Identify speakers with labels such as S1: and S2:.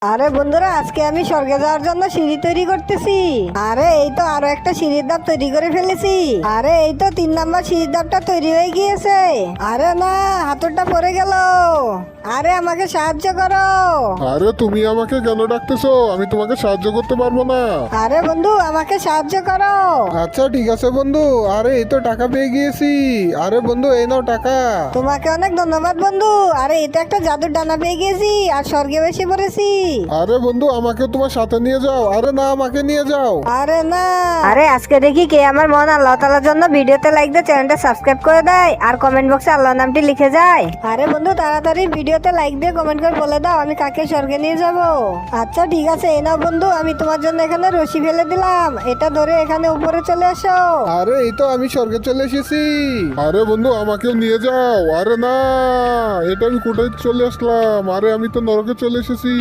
S1: আরে বন্ধুরা, আজকে আমি স্বর্গে যাওয়ার জন্য সিঁড়ি তৈরি করতেছি। আরে এই তো আরো একটা সিঁড়ির ধাপ তৈরি করে ফেলেছি। আরে এই তো 3 নাম্বার সিঁড়ির ধাপটা তৈরি হয়ে গিয়েছে। আরে না, হাতুড়টা পড়ে গেল। আরে আমাকে সাহায্য করো।
S2: আরে তুমি আমাকে কেন ডাকতেছো? আমি তোমাকে সাহায্য করতে পারবো না।
S1: আরে বন্ধু, আমাকে সাহায্য করো।
S3: আচ্ছা ঠিক আছে বন্ধু। আরে এই তো টাকা পেয়ে গিয়েছি। আরে বন্ধু এই নাও টাকা।
S1: তোমাকে অনেক ধন্যবাদ বন্ধু। আরে এটা একটা জাদুর ডানা পেয়ে গেছি আর স্বর্গে বসে পড়েছি।
S2: আরে বন্ধু, আমাকে তোমার সাথে নিয়ে যাও।
S3: আরে না, আমাকে নিয়ে যাও।
S1: আরে না। আরে আজকে দেখি কে আমার মন আল্লাহ তাআলার জন্য ভিডিওতে লাইক দিয়ে চ্যানেলটা সাবস্ক্রাইব করে দেয় আর কমেন্ট বক্সে আল্লাহর নামটি লিখে যায়। আরে বন্ধু, তাড়াতাড়ি ভিডিওতে লাইক দিয়ে কমেন্ট করে বলে দাও আমি কাকে স্বর্গে নিয়ে যাব। আচ্ছা ঠিক আছে, এই নাও বন্ধু, আমি তোমার জন্য এখানে রশি ফেলে দিলাম। এটা ধরে এখানে উপরে চলে আসো।
S3: আরে এই তো আমি স্বর্গে চলে এসেছি।
S2: আরে বন্ধু, আমাকেও নিয়ে যাও। আরে না, এটা আমি কোথায় চলে আসলাম? আরে আমি তো নরকে চলে এসেছি।